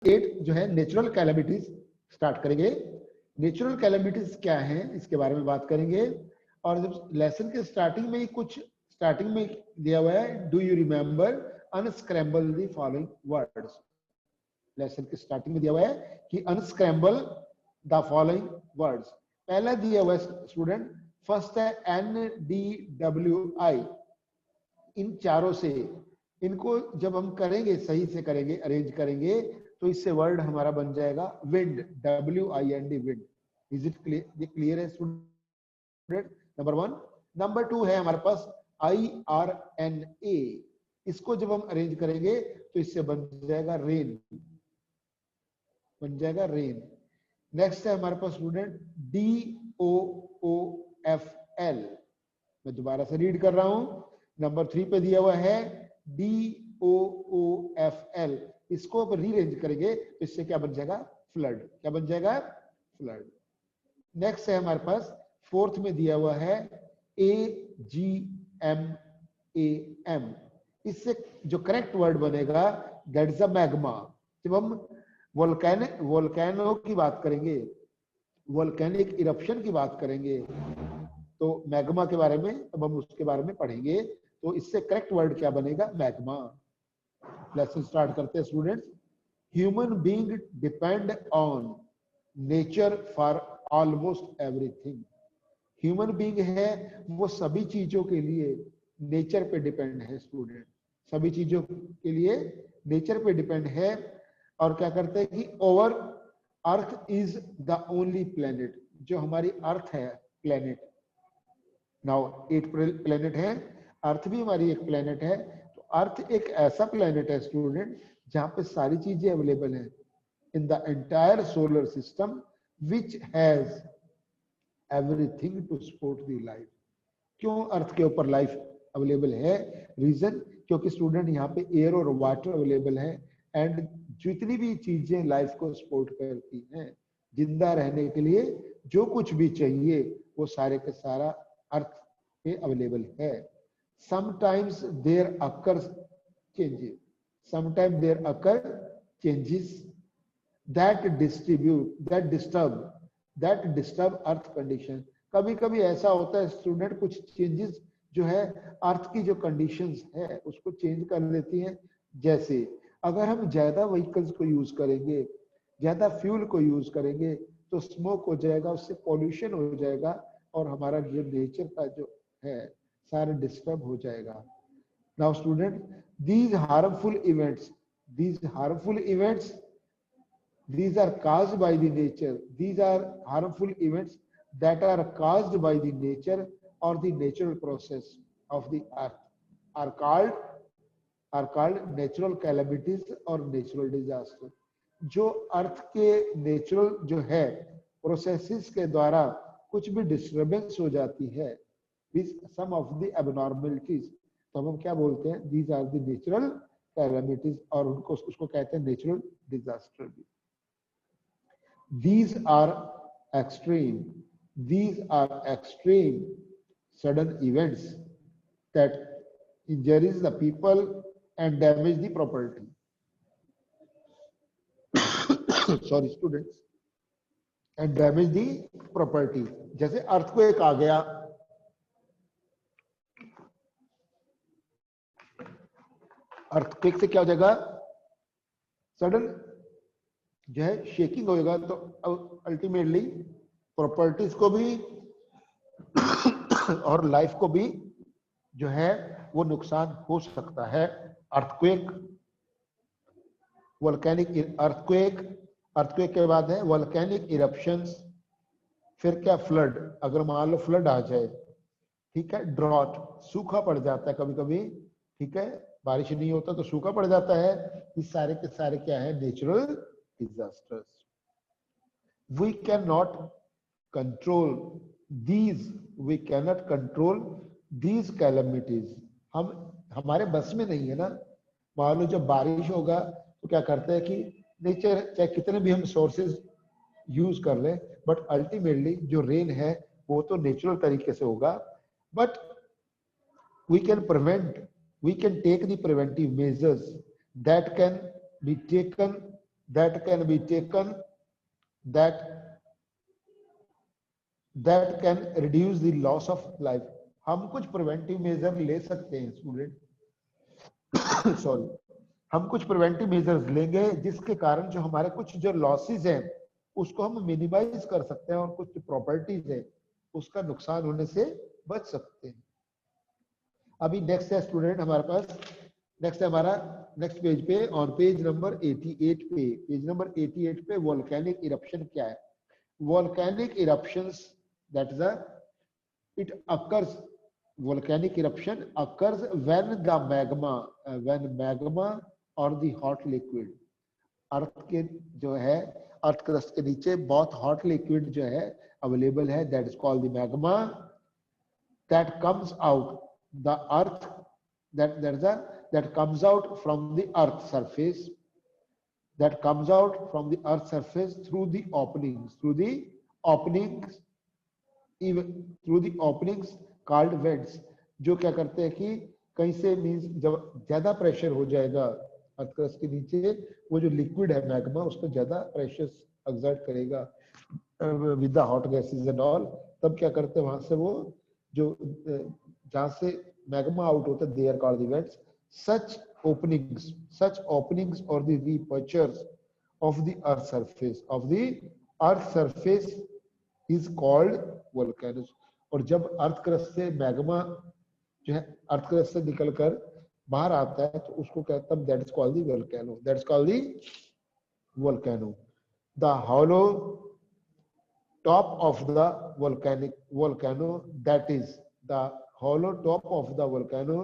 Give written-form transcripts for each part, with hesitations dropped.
8 जो है natural calamities start करेंगे। नेचुरल कैलेमिटीज क्या है इसके बारे में बात करेंगे। और जब लेसन के स्टार्टिंग में ही कुछ स्टार्टिंग में दिया हुआ है, do you remember unscramble the following words. Lesson के स्टार्टिंग में दिया हुआ है कि अनस्क्रैम्बल द फॉलोइंग वर्ड्स। पहला दिया हुआ है स्टूडेंट, फर्स्ट है NDWI। इन चारों से इनको जब हम करेंगे, सही से करेंगे, अरेंज करेंगे, तो इससे वर्ड हमारा बन जाएगा wind, WIND, wind. Is it clear है स्टूडेंट? नंबर 1। नंबर 2 है हमारे पास IRNA। इसको जब हम अरेंज करेंगे तो इससे बन जाएगा रेन, बन जाएगा रेन। नेक्स्ट है हमारे पास स्टूडेंट DOOFL। मैं दोबारा से रीड कर रहा हूं। नंबर 3 पे दिया हुआ है DOOFL। इसको अब रीअरेंज करेंगे तो इससे क्या बन जाएगा? फ्लड। क्या बन जाएगा? फ्लड। नेक्स्ट है हमारे पास 4th में दिया हुआ है AGMAM। इससे जो करेक्ट वर्ड बनेगा दैट इज अ मैग्मा। जब हम वोल्केनो की बात करेंगे, वोल्केनिक इरप्शन की बात करेंगे, तो मैग्मा के बारे में अब हम उसके बारे में पढ़ेंगे। तो इससे करेक्ट वर्ड क्या बनेगा? मैग्मा। लेसन स्टार्ट करते हैं students. Human being depend on nature for almost everything. Human being है वो सभी चीजों के लिए नेचर पे डिपेंड है स्टूडेंट। सभी चीजों के लिए नेचर पे डिपेंड है। और क्या करते हैं कि over earth is the only planet. जो हमारी अर्थ है प्लेनेट, नाउ 8 प्लेनेट है, अर्थ भी हमारी एक प्लेनेट है। तो अर्थ एक ऐसा प्लेनेट है स्टूडेंट जहां पे सारी चीजें अवेलेबल हैं in the entire solar system which has everything to support the life. क्यों अर्थ के ऊपर लाइफ अवेलेबल है? रीजन, क्योंकि स्टूडेंट यहाँ पे एयर और वाटर अवेलेबल है एंड जितनी भी चीजें लाइफ को सपोर्ट करती हैं, जिंदा रहने के लिए जो कुछ भी चाहिए वो सारे के सारा अर्थ पे अवेलेबल है। Sometimes there occur changes, sometimes there occur changes that disturb earth condition. कभी कभी ऐसा होता है स्टूडेंट, कुछ चेंजेस जो है अर्थ की जो कंडीशंस है उसको चेंज कर देती हैं। जैसे अगर हम ज्यादा व्हीकल्स को यूज करेंगे, ज्यादा फ्यूल को यूज करेंगे, तो स्मोक हो जाएगा, उससे पॉल्यूशन हो जाएगा और हमारा जो नेचर का जो है सारा डिस्टर्ब हो जाएगा। Now student, these harmful events these are caused by the nature. These are harmful events that are caused by the nature or the natural process of the earth are called natural calamities or natural disaster. जो अर्थ के natural जो है processes के द्वारा कुछ भी disturbance हो जाती है, some of the abnormalities, तो हम क्या बोलते हैं? These are the natural calamities, और उनको उसको कहते हैं नेचुरल डिजास्टर भी। These are extreme sudden events that injures the people and damage the property. Sorry students, and damage the property. जैसे अर्थक्वेक आ गया, अर्थक्वेक से क्या हो जाएगा? सडन जो है शेकिंग होएगा, तो अल्टीमेटली प्रॉपर्टीज को भी और लाइफ को भी जो है वो नुकसान हो सकता है। अर्थक्वेक, वोल्केनिक अर्थक्वेक के बाद है वोल्केनिक इरप्शंस, फिर क्या? फ्लड। अगर मान लो फ्लड आ जाए, ठीक है, ड्रॉट, सूखा पड़ जाता है कभी कभी, ठीक है, बारिश नहीं होता तो सूखा पड़ जाता है। ये सारे के सारे क्या है? Natural disasters. We can not control these calamities. हम हमारे बस में नहीं है ना। मान लो जब बारिश होगा तो क्या करते हैं कि नेचर चाहे कितने भी हम सोर्सेज यूज कर लें, बट अल्टीमेटली जो रेन है वो तो नेचुरल तरीके से होगा। But we can take the preventive measures that can be taken that can be taken, that can reduce the loss of life. हम कुछ प्रिवेंटिव मेजर ले सकते हैं स्टूडेंट, सॉरी, हम कुछ प्रिवेंटिव मेजर्स लेंगे जिसके कारण जो हमारे कुछ जो लॉसेस हैं उसको हम मिनिमाइज कर सकते हैं और कुछ प्रॉपर्टीज है उसका नुकसान होने से बच सकते हैं। अभी नेक्स्ट है स्टूडेंट हमारे पास, नेक्स्ट है हमारा नेक्स्ट पेज पे, ऑन पेज नंबर 88 पे, पेज नंबर 88 पे वोल्केनिक इरप्शन क्या है? Volcanic eruptions, that is it occurs, volcanic eruption occurs when the magma or the hot liquid, अर्थ के जो है अर्थ क्रस्ट के नीचे बहुत हॉट लिक्विड जो है अवेलेबल है, that is called the magma, that comes out the earth, that comes out from the earth surface, that comes out from the earth surface through the openings called vents, जो क्या करते हैं कि कहीं से मींस जब ज्यादा प्रेशर हो जाएगा अर्थ क्रस्ट के नीचे, वो जो लिक्विड है मैग्मा उसको ज्यादा प्रेशर एक्सर्ट करेगा with the hot gases and all, तब क्या करते हैं वहां से वो जो जहां से मैग्मा आउट होता है, they are called the vents, such openings or the repurchase of the earth surface is called volcanoes। और जब अर्थ क्रस्ट से मैग्मा जो है अर्थ क्रस्ट से निकलकर बाहर आता है तो उसको कहते हैं that is called the volcano, that is called the volcano. The hollow top of the volcano, that is the hollow top of the volcano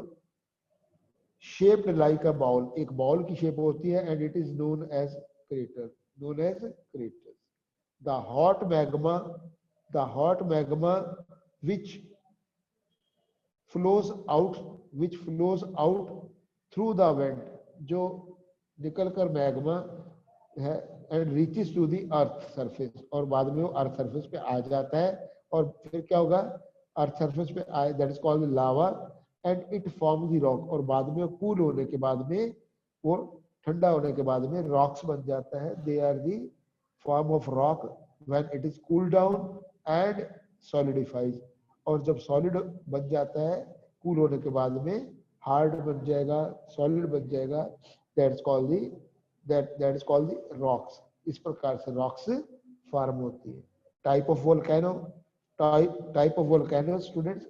shaped like a ball, एक बॉल की शेप होती है, and it is known as crater, the hot magma which flows out through the vent, जो निकलकर magma है and reaches to the earth surface, और बाद में वो अर्थ सरफेस पे आ जाता है, और फिर क्या होगा अर्थ सरफेस पे आए, that is called lava, and it form the rock, और बाद में कूल होने के बाद में वो ठंडा होने के बाद में रॉक्स बन जाता है, they are the form of rock when it is cool down and solidifies, और जब सॉलिड बन जाता है कूल होने के बाद में हार्ड बन जाएगा, सॉलिड बन जाएगा, that is called the rocks. इस प्रकार से रॉक्स फॉर्म होती है। Type of volcano students,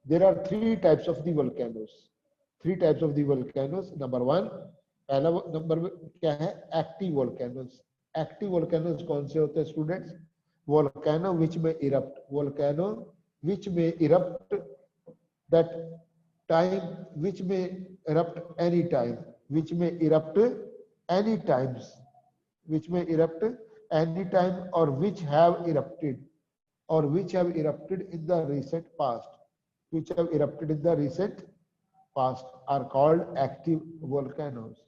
there are three types of the volcanoes। number 1, पहला नंबर क्या है? एक्टिव वोल्केनोस कौन से होते हैं students? volcano which may erupt that time, which may erupt any time, which may erupt any time, or which have erupted in the recent past, are called active volcanoes,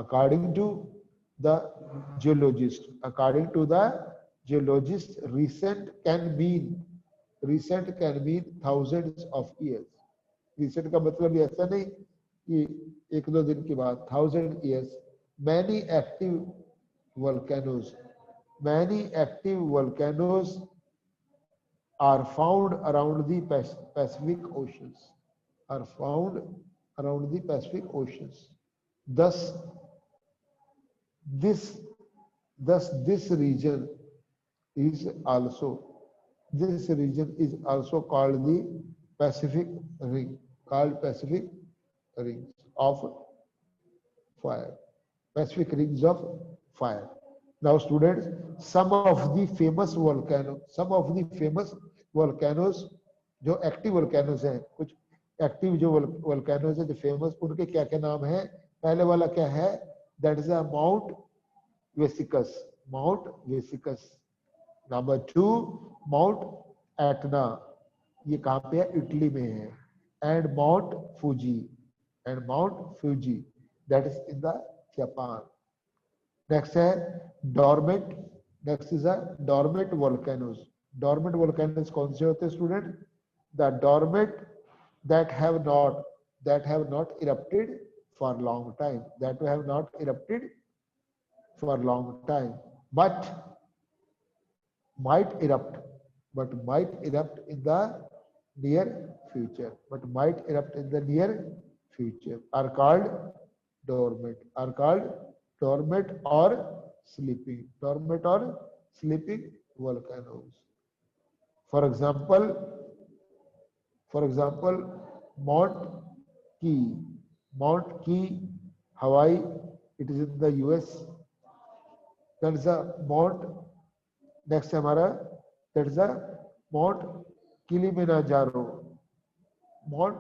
according to the geologist, recent can mean thousands of years। recent का मतलब ऐसा नहीं कि 1-2 दिन के बाद, 1000 years। many active volcanoes are found around the Pacific Oceans, thus this region is also called the Pacific Ring, rings of fire, Pacific rings of fire। Now students, some of the famous volcanoes जो active volcanoes हैं, कुछ active जो volcanoes हैं जो famous, उनके क्या क्या नाम है? पहले वाला क्या है? That is a Mount Vesicus। Number 2, Mount Etna, ये कहाँ पे है? इटली में है। and Mount Fuji, that is in the Japan। next है dormant volcanoes। dormant volcanoes कौन से होते हैं student? the dormant that have not that have not erupted for long time, that have not erupted for long time, but might erupt, in the near future, are called dormant or sleeping volcanoes. For example, Mount Key, Hawaii, it is in the US. That is a Mount. Next है हमारा, that is a Mount Kilimanjaro. Mount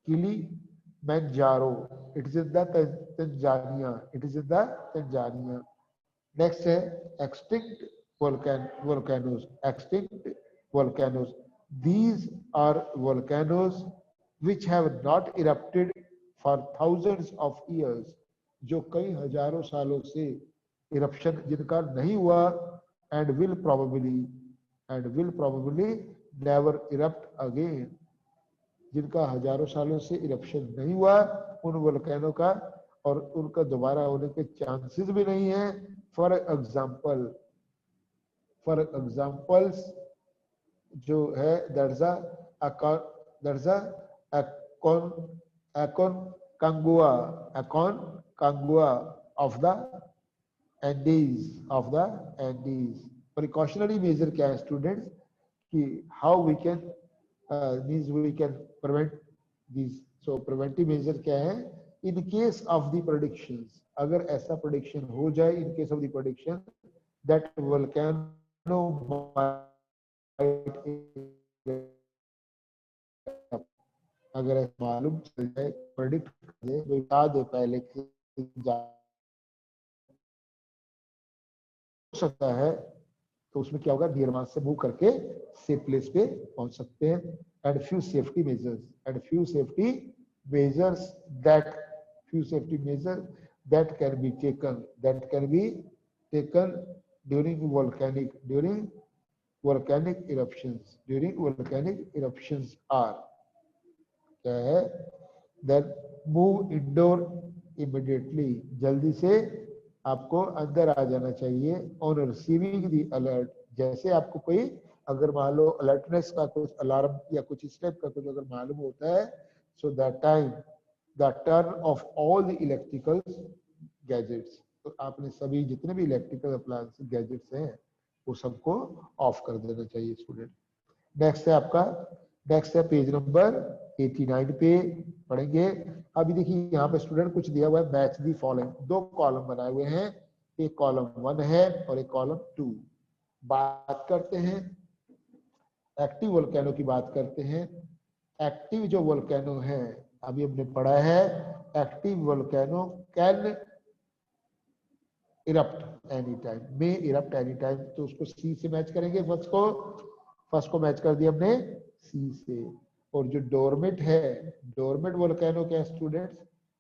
Kilimanjaro. It is in the Tanzania. Next है extinct volcanoes. These are volcanoes which have not erupted for thousands of years, जो कई हजारों सालों से eruption जिनका नहीं हुआ, and will probably never erupt again. जिनका हजारों सालों से इरप्शन नहीं हुआ, उन वोल्केनो का और उनका दोबारा होने के चांसेस भी नहीं है. फॉर एग्जांपल्स जो है that's Aconcagua of the Andes. Precautionary measure क्या है स्टूडेंट्स, कि how we can means we can prevent these. So preventive measure क्या है, in case of the predictions, अगर ऐसा prediction हो जाए, in case of the prediction that volcano might, अगर मालूम चल जाए, प्रेडिक्ट कर दे, बता दे पहले कि हो सकता है, तो उसमें क्या होगा, नियर मास से मूव करके सेफ प्लेस पे पहुंच सकते हैं. And few safety measures that can be taken during volcanic eruptions are क्या है, that move indoor immediately, जल्दी से आपको अंदर आ जाना चाहिए. ऑन रिसीविंग द अलर्ट, जैसे आपको कोई अगर मान लो अलर्टनेस का कुछ अलार्म या कुछ इस टाइप का कुछ अगर मालूम होता है, so that time the turn off all the electrical gadgets, तो आपने सभी जितने भी इलेक्ट्रिकल अप्लायंस गैजेट्स हैं वो सबको ऑफ कर देना चाहिए स्टूडेंट. नेक्स्ट है पेज नंबर 89 पे पढ़ेंगे. अभी देखिए यहाँ पे स्टूडेंट कुछ दिया हुआ है, मैच दी फॉलोइंग, दो कॉलम बनाए हुए हैं, एक कॉलम 1 है और एक कॉलम 2. बात करते हैं एक्टिव वोल्केनो की बात करते हैं. एक्टिव जो वोल्केनो है, अभी हमने पढ़ा है, active volcano can erupt any time, may erupt any time, तो उसको सी से मैच करेंगे. फर्स्ट को मैच कर दिया हमने सी से. और जो डोरमेट है, डोरमेट वोल्केनो क्या है students,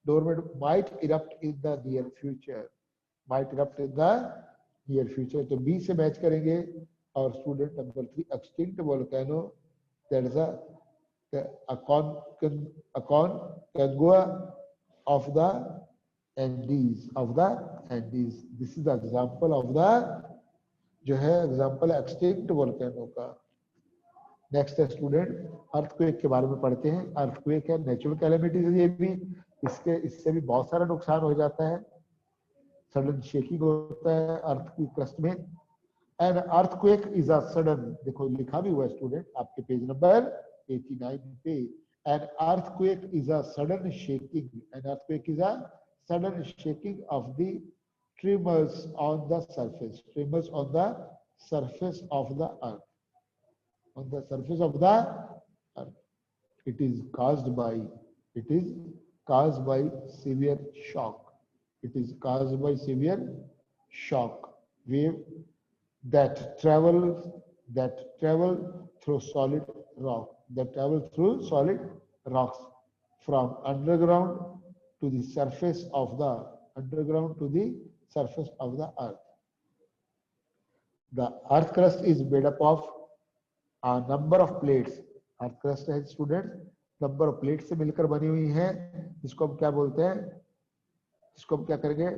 doormat might erupt in the near future, तो बी से मैच करेंगे. और student number 3 extinct volcano, that is Aconcagua of the Andes. This is the example of the जो है एग्जाम्पल एक्सटिंक्ट वोल्केनो का. Next है स्टूडेंट अर्थक्वेक के बारे में पढ़ते हैं. अर्थक्वेक है नेचुरल कैलेमिटीज, ये भी इससे भी बहुत सारा नुकसान हो जाता है. सडन शेकिंग होता है अर्थ की क्रस्ट में. And earthquake is a sudden, देखो लिखा भी हुआ है स्टूडेंट आपके पेज नंबर 89 पे. An earthquake is a sudden shaking of the tremors on the surface of the earth. It is caused by severe shock wave that travel through solid rocks from underground to the surface of the earth. The earth crust is made up of a number of plates. Earth crust है students, number of plate से मिलकर बनी हुई है, जिसको हम क्या बोलते हैं, जिसको हम क्या करेंगे,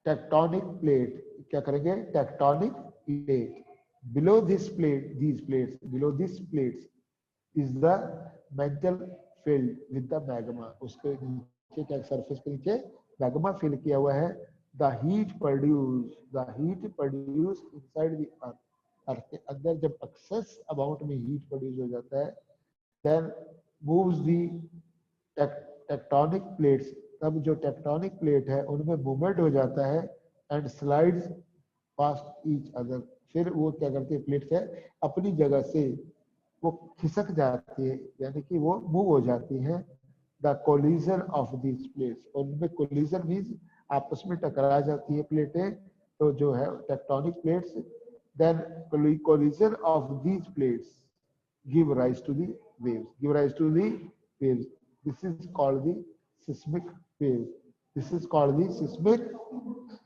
टेक्टोनिक प्लेट। क्या करेंगे, tectonic plate. Below this plate, these plates, below this plates is the mental field with the magma. उसके नीचे क्या, सरफेस के नीचे मैग्मा फिल किया हुआ है। The heat produce inside the earth. Earth के अंदर जब एक्सेस अमाउंट में हीट प्रोड्यूस हो जाता है, then moves the tectonic plates. तब जो टेक्टोनिक प्लेट है उनमें मूवमेंट हो जाता है, and slides past each other. फिर वो क्या करती है, प्लेट्स है अपनी जगह से वो खिसक जाती है, यानी कि वो मूव हो जाती हैं। The collision of these plates, उनमें कोलिजन मीन्स आपस में टकरा जाती है प्लेटें, तो जो है tectonic plates. Then collision of these plates give rise to the waves. This is called the seismic wave.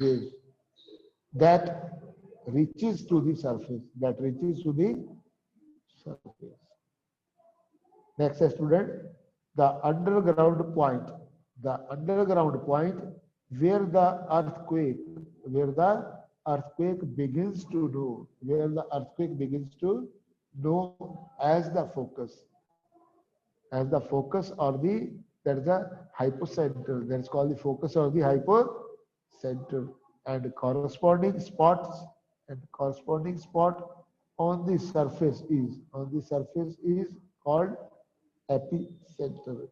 Wave that reaches to the surface. Next student, the underground point where the earthquake begins to know as the focus, or that is the hypocenter. That is called the focus or the hypocenter. And corresponding spot on the surface is called epicenter.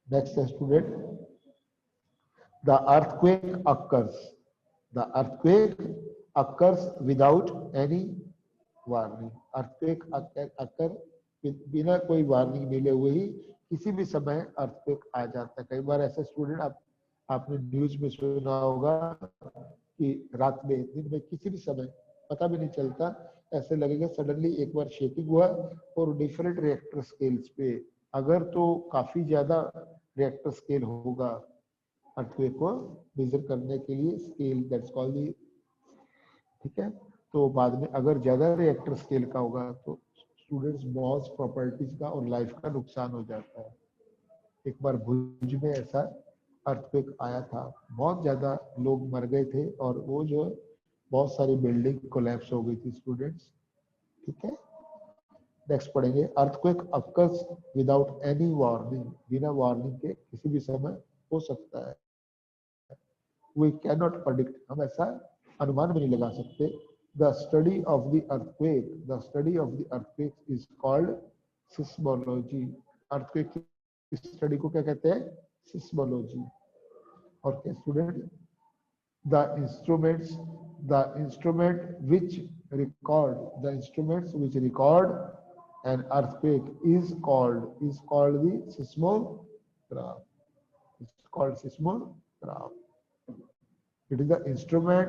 Next student, the earthquake occurs without any warning. Earthquake occur बिना कोई warning मिले हुए ही किसी भी समय earthquake आ जाता है। कई बार ऐसे स्टूडेंट आपने न्यूज में सुना होगा कि रात में, दिन में, किसी भी समय पता भी नहीं चलता, ऐसे लगेगा सडनली एक बार शेकिंग हुआ, और डिफरेंट रिएक्टर स्केल्स पे। अगर तो काफी ज्यादा रिएक्टर स्केल होगा अर्थक्वेक को मेजर करने के लिए, स्केल दैट्स कॉल्ड दी, ठीक है। तो बाद में अगर ज्यादा रिएक्टर स्केल का होगा तो स्टूडेंट्स बहुत प्रॉपर्टीज का और लाइफ का नुकसान हो जाता है। एक बार भुज में ऐसा अर्थक्वेक आया था, बहुत ज्यादा लोग मर गए थे, और वो जो बहुत सारी बिल्डिंग कोलैप्स हो गई थी स्टूडेंट्स, ठीक है। नेक्स्ट पढ़ेंगे, earthquake occurs without any warning. बिना वार्निंग के किसी भी समय हो सकता है। वी कैन नॉट प्रेडिक्ट, हम ऐसा अनुमान भी नहीं लगा सकते। The study of the earthquake is called seismology. Earthquake की स्टडी को क्या कहते हैं, seismology. Okay student, the instruments which record an earthquake is called the seismograph. It's called seismograph. It is the instrument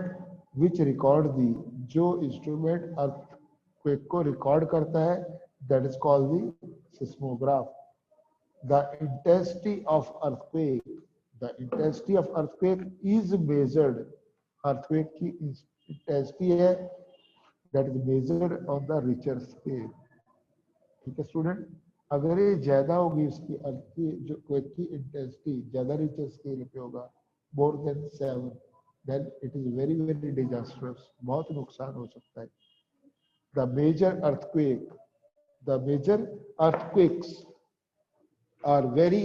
which record the, जो instrument earthquake को record करता है, that is called the seismograph. The intensity of earthquake is measured. earthquake की intensity है, that is measured on the Richter scale. ठीक है student, अगर ये ज्यादा होगी उसकी जो क्वेक की इंटेंसिटी ज्यादा रिचर स्केल पे होगा, more than 7, then it is very disastrous. बहुत नुकसान हो सकता है। The major earthquakes are very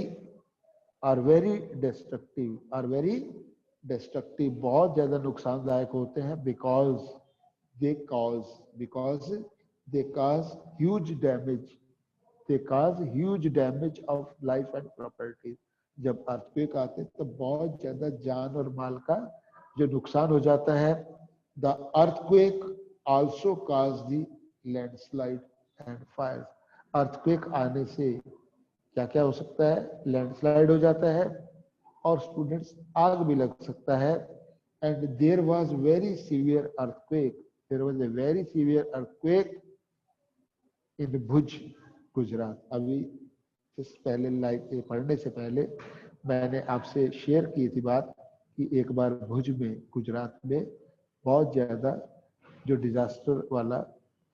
destructive, बहुत ज्यादा नुकसानदायक होते हैं, because they cause huge damage of life and property. जब अर्थक्वेक आते हैं तो बहुत ज्यादा जान और माल का जो नुकसान हो जाता है। The earthquake also cause the landslide and fire. Earthquake आने से क्या क्या हो सकता है, लैंडस्लाइड हो जाता है, और स्टूडेंट्स आग भी लग सकता है। And there was very severe earthquake in Bhuj, Gujarat. अभी इस पहले लाइव पढ़ने से पहले मैंने आपसे शेयर की थी बात कि एक बार भुज में, गुजरात में बहुत ज्यादा जो डिजास्टर वाला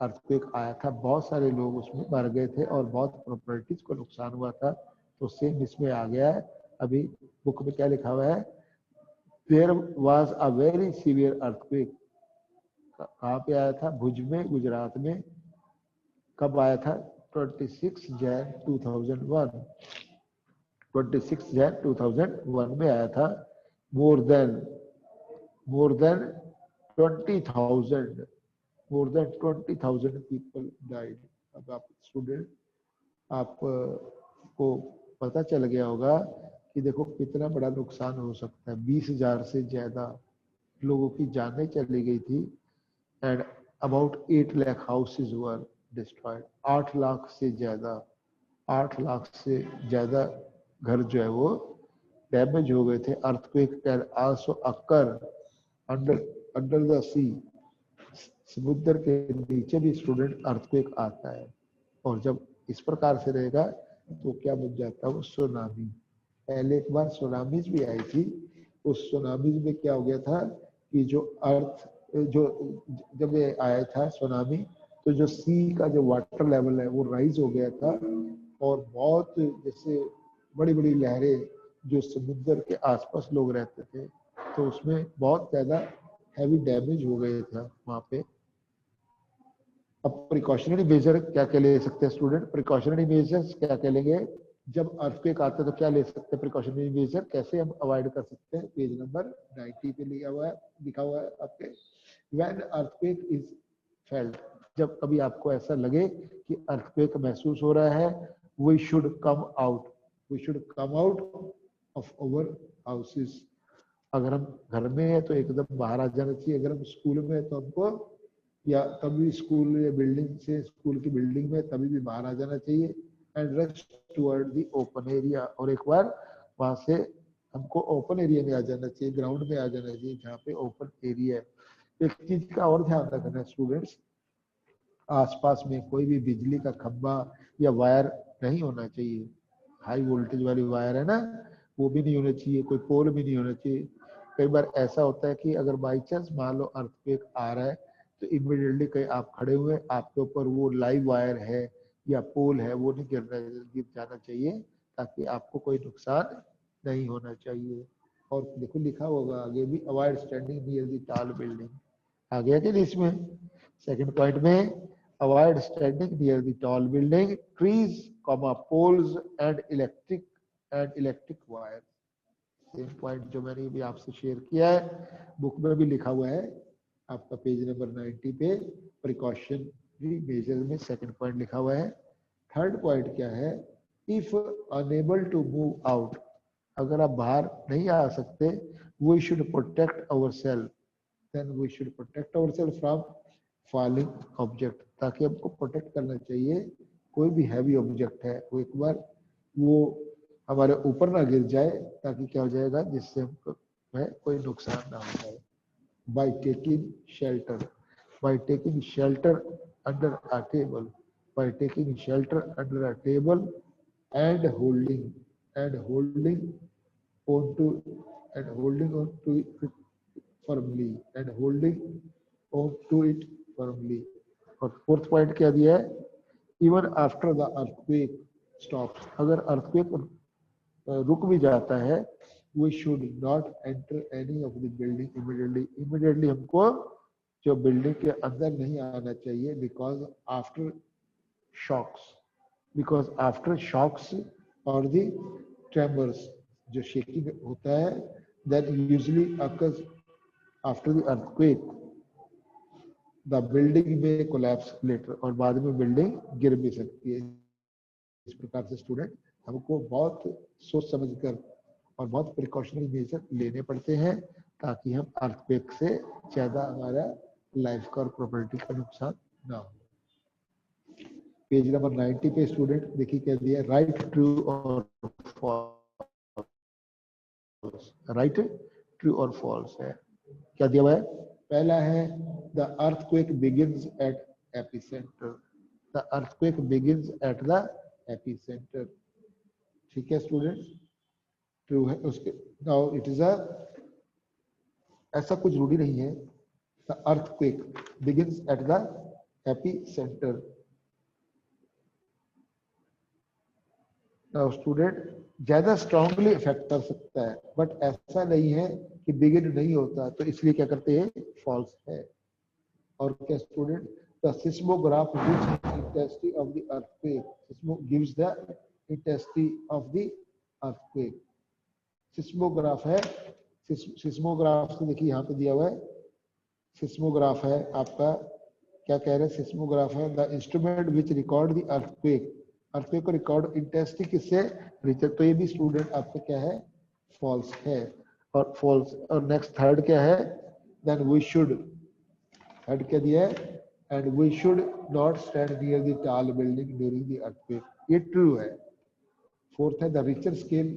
अर्थक्वेक आया था, बहुत सारे लोग उसमें मर गए थे और बहुत प्रॉपर्टीज को नुकसान हुआ था। तो सेम इसमें आ गया है। अभी बुक में क्या लिखा हुआ है, there was a very severe earthquake. कहाँ पे आया था, भुज में, गुजरात में। कब आया था, 26 जैन 2001, 26 जैन 2001 में आया था। More than 20,000 more than 20,000 people died। अब आप स्टूडेंट, आप को पता चल गया होगा कि देखो कितना बड़ा नुकसान हो सकता है। 20,000 से ज्यादा लोगों की जानें चली गई थी। And about 8 lakh houses were destroyed. 8 lakh से ज्यादा, 8 लाख से ज्यादा घर जो है वो डैमेज हो गए थे। Earthquake can also occur under under the sea. समुद्र के नीचे भी स्टूडेंट अर्थक्वेक आता है, और जब इस प्रकार से रहेगा तो क्या बन जाता है वो, सुनामी। पहले एक बार सुनामीज भी आई थी। उस सुनामीज में क्या हो गया था कि जो अर्थ, जो जब ये आया था सुनामी, तो जो सी का जो वाटर लेवल है वो राइज हो गया था, और बहुत जैसे बड़ी बड़ी लहरें, जो समुद्र के आसपास लोग रहते थे, तो उसमें बहुत ज्यादा हैवी डैमेज हो गया था वहां पे। अब प्रिकॉशनरी मेजर क्या क्या ले सकते हैं स्टूडेंट, प्रिकॉशनरी मेजर्स क्या क्या लेंगे जब अर्थक्वेक आता है, तो क्या ले सकते हैं प्रिकॉशनरी मेजर, कैसे हम अवॉइड कर सकते हैं। पेज नंबर 90 पे लिखा हुआ है आपके। व्हेन अर्थक्वेक इज फेल्ट, जब कभी आपको ऐसा लगे कि अर्थक्वेक महसूस हो रहा है, we should come out, we should come out of our houses. अगर हम घर में है तो एकदम बाहर आ जाना चाहिए। अगर हम स्कूल में है तो हमको, या तभी स्कूल या बिल्डिंग से, स्कूल की बिल्डिंग में तभी भी बाहर आ जाना चाहिए। And rush toward the open area, और एक बार वहां से हमको ओपन एरिया में आ जाना चाहिए, ग्राउंड में आ जाना चाहिए जहाँ पे ओपन एरिया है। एक चीज का और ध्यान रखना स्टूडेंट्स, आसपास में कोई भी बिजली का खंभा या वायर नहीं होना चाहिए। हाई वोल्टेज वाली वायर है ना, वो भी नहीं होना चाहिए, कोई पोल भी नहीं होना चाहिए। कई बार ऐसा होता है कि अगर बाई चांस मान लो अर्थक्वेक आ रहा है, तो इमीडिएटली कहीं आप खड़े हुए, आपके ऊपर वो लाइव वायर है या पोल है, वो नहीं गिर जाना चाहिए, ताकि आपको कोई नुकसान नहीं होना चाहिए। और देखो लिखा होगा आगे भी, avoid standing near the tall building. आ गया कि इसमें सेकंड पॉइंट में, avoid standing near the tall building, trees, poles and electric wire. Same point जो मैंने भी आपसे शेयर किया है, बुक में भी लिखा हुआ है आपका पेज नंबर 90 पे। प्रिकॉशनरी मेजर में सेकंड पॉइंट लिखा हुआ है। थर्ड पॉइंट क्या है, if unable to move out, अगर आप बाहर नहीं आ सकते, we should protect our self, then we should protect our self from falling object, ताकि हमको प्रोटेक्ट करना चाहिए। कोई भी हैवी ऑब्जेक्ट है वो एक बार वो हमारे ऊपर ना गिर जाए, ताकि क्या हो जाएगा, जिससे हमको कोई नुकसान ना हो जाए। by taking shelter, by taking shelter under a table, by taking shelter under a table and holding on to it firmly, and holding on to it firmly। और फोर्थ पॉइंट क्या दिया है, even after the earthquake stops, अगर earthquake रुक भी जाता है, we should not enter any of the building immediately, immediately हमको जो बिल्डिंग के अंदर नहीं आना चाहिए, because after shocks or the tremors, जो शेकिंग होता है, that usually occurs after the earthquake, the building may collapse later, और बाद में बिल्डिंग गिर भी सकती है। इस प्रकार से स्टूडेंट हमको बहुत सोच समझ कर और बहुत प्रिकॉशनरी मेजर लेने पड़ते हैं, ताकि हम अर्थक्वेक से ज्यादा हमारा लाइफ का और प्रॉपर्टी का नुकसान ना हो। पेज नंबर 90 पे स्टूडेंट देखिए क्या दिया, राइट, ट्रू और फॉल्स। राइट, ट्रू और फॉल्स है, क्या दिया हुआ है। पहला है, the earthquake begins at epicentre, the earthquake begins at the epicentre. ठीक है स्टूडेंट, ट्रू है उसके। नाउ इट इज ऐसा कुछ रूढ़ी नहीं है, the earthquake begins at the epicentre. Now student, ज्यादा स्ट्रांगली इफेक्ट कर सकता है, बट ऐसा नहीं है कि बिगिन नहीं होता, तो इसलिए क्या करते हैं, फॉल्स है। और क्या student, the seismograph which intensity of the earthquake, seismo gives the intensity of the earthquake. Seismograph है, सिस्मोग्राफ से देखिए यहाँ पे दिया हुआ है, सिस्मोग्राफ है आपका, क्या कह रहे हैं, सिस्मोग्राफ है the instrument which record the earthquake, earthquake को रिकॉर्ड इंटेंसिटी किससे, रिचर, तो ये भी स्टूडेंट आपका क्या है, फॉल्स है। और फॉल्स, और नेक्स्ट थर्ड क्या है, देन वी शुड, थर्ड क्या दिया है, and we should not stand near the tall building during the earthquake, ये ट्रू है। फोर्थ है the Richter scale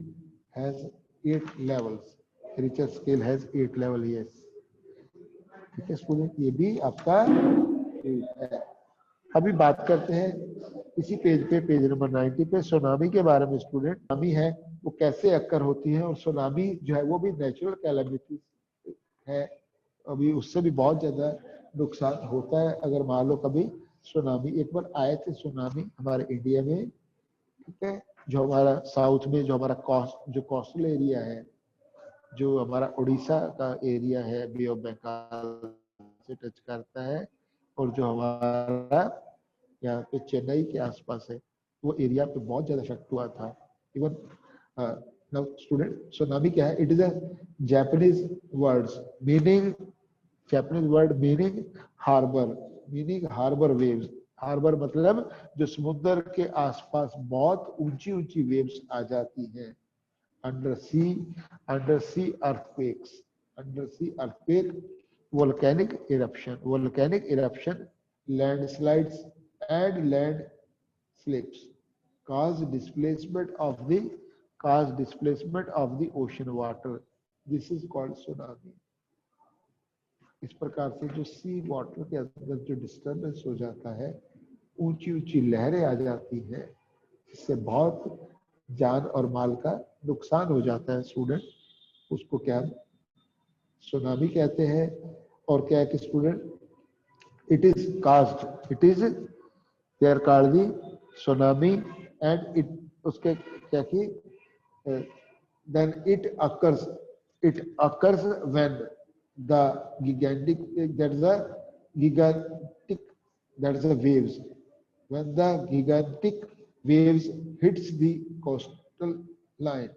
has 8 levels, Richter scale has 8 level, yes, ठीक है स्टूडेंट, ये भी आपका है। अभी बात करते हैं इसी पेज पे, पेज नंबर 90 पे, सुनामी के बारे में स्टूडेंट। सुनामी है वो कैसे अक्कर होती है, और सुनामी जो है वो भी नेचुरल कैलामिटी है, अभी उससे भी बहुत ज्यादा नुकसान होता है। अगर मान लो कभी सुनामी, एक बार आए थे सुनामी हमारे इंडिया में, ठीक है, जो हमारा साउथ में, जो हमारा जो कोस्टल एरिया है, जो हमारा उड़ीसा का एरिया है, बे ऑफ बंगाल से टच करता है, और जो हमारा यहाँ पे चेन्नई के आसपास है, वो एरिया पे बहुत ज्यादा इफेक्ट हुआ था। इवन नाउ स्टूडेंट, सुनामी क्या है, it is a Japanese words meaning, Japanese word meaning harbour, meaning harbour waves, harbour मतलब जो समुद्र के आसपास बहुत ऊंची ऊंची वेव्स आ जाती हैं। Under C earthquakes, under C earthquake, volcanic eruption, landslides and land slips cause displacement of the ocean water, this is called tsunami। इस प्रकार से जो सी वाटर के अंदर जो डिस्टर्बेंस हो जाता है, ऊंची ऊंची लहरें आ जाती हैं, इससे बहुत जान और माल का नुकसान हो जाता है स्टूडेंट, उसको क्या सुनामी कहते हैं। और क्या है कि student it is they are called the tsunami, and it, उसके क्या कि then it occurs when the gigantic, that is a gigantic, that is a waves, when the gigantic waves hits the coastal line,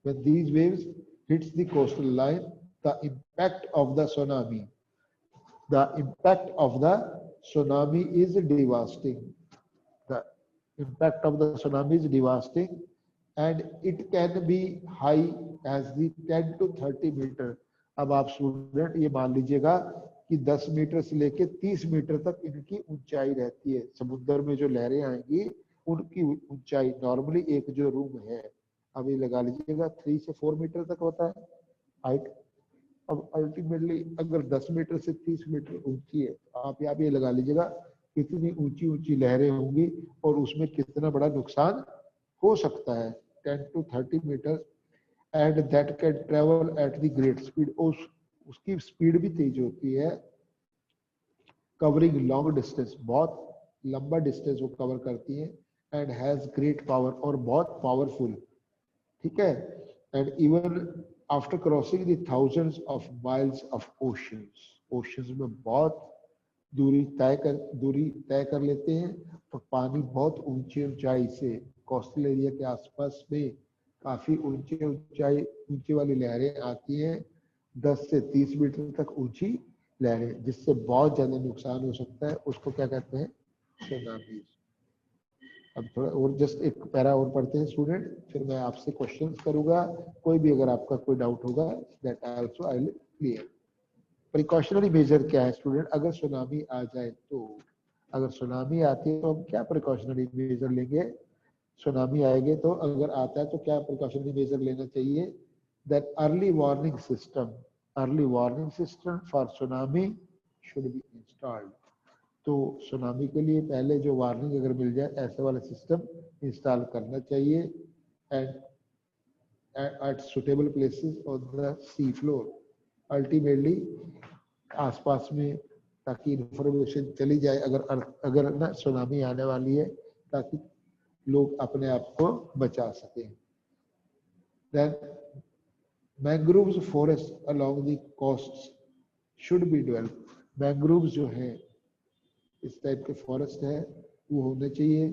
when these waves hits the coastal line, the impact of the tsunami is devastating, the impact of the tsunami is devastating, and it can be high as the 10 to 30 metre. अब आप student ये मान लीजिएगा कि 10 metre से लेके 30 metre तक इनकी ऊंचाई रहती है। समुद्र में जो लहरें आएंगी उनकी ऊंचाई, नॉर्मली एक जो रूम है, अभी लगा लीजिएगा 3 से 4 मीटर तक होता है हाइट। अब अल्टीमेटली अगर 10 मीटर से 30 मीटर ऊंची है, तो आप यहाँ पे लगा लीजिएगा कितनी ऊंची ऊंची लहरें होंगी और उसमें कितना बड़ा नुकसान हो सकता है। 10 to 30 metre, and that can travel at the great speed, उसकी स्पीड भी तेज होती है, कवरिंग लॉन्ग डिस्टेंस, बहुत लंबा डिस्टेंस वो कवर करती है, एंड हैज ग्रेट पावर, और बहुत पावरफुल, ठीक है, and even after crossing the thousands of miles of oceans में बहुत दूरी तय कर लेते हैं, तो पानी बहुत ऊंची ऊंचाई से, कोस्टल एरिया के आसपास में काफी ऊंची वाली लहरें आती हैं, 10 से 30 मीटर तक ऊंची लहरें, जिससे बहुत ज्यादा नुकसान हो सकता है, उसको क्या कहते हैं, सुनामी। अब थोड़ा और जस्ट एक पैरा और पढ़ते हैं स्टूडेंट, फिर मैं आपसे क्वेश्चंस करूंगा, कोई भी अगर आपका कोई डाउट होगा that also I will clear. Precautionary major क्या है स्टूडेंट, अगर सुनामी आ जाए तो, अगर सुनामी आती है तो हम क्या प्रिकॉशनरी मेजर लेंगे, सुनामी आएगी तो अगर आता है तो क्या प्रिकॉशनरी मेजर लेना चाहिए, that early warning system for tsunami should be installed. तो सुनामी के लिए पहले जो वार्निंग अगर मिल जाए, ऐसे वाला सिस्टम इंस्टॉल करना चाहिए, and at suitable places on the sea floor, ultimately आसपास में ताकि इंफॉर्मेशन चली जाए अगर ना सुनामी आने वाली है, ताकि लोग अपने आप को बचा सकें। Then mangroves forest along the coasts should be developed. Mangroves जो है इस टाइप के फॉरेस्ट है वो होने चाहिए।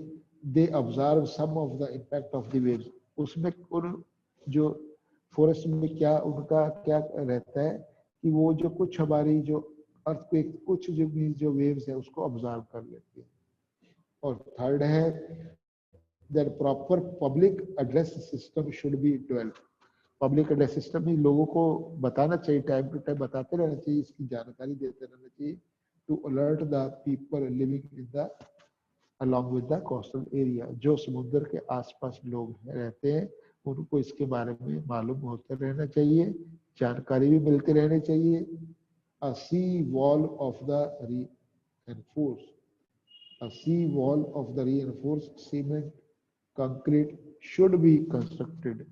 They observe some of the impact of the waves. उसमें उन जो फॉरेस्ट में क्या उनका क्या रहता है कि वो जो कुछ हमारी जो अर्थक्वेक कुछ जो वेव्स है उसको ऑब्जर्व कर लेती है। और थर्ड है that proper public address system should be developed. Public address system में लोगों को बताना चाहिए, टाइम टू टाइम बताते रहना चाहिए, इसकी जानकारी देते रहना चाहिए to alert the people living in the along with the coastal area। जो समुद्र के आसपास लोग रहते हैं उनको इसके बारे में मालूम होते रहना चाहिए, जानकारी भी मिलती रहनी चाहिए। A sea wall of the reinforced, a sea wall of the reinforced cement concrete should be constructed।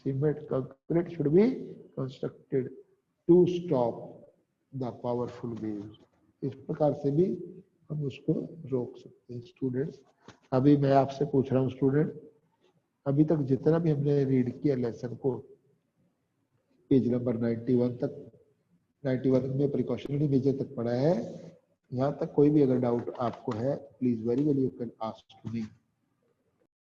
Cement concrete should be constructed to stop the powerful waves। इस प्रकार से भी हम उसको रोक सकते हैं। स्टूडेंट्स अभी मैं आपसे पूछ रहा हूँ स्टूडेंट, अभी तक जितना भी हमने रीड किया लेसन को पेज नंबर 91 तक, 91 में प्रिकॉशनरी मेजर तक पढ़ा है। यहाँ तक कोई भी अगर डाउट आपको है please very well you can ask to me.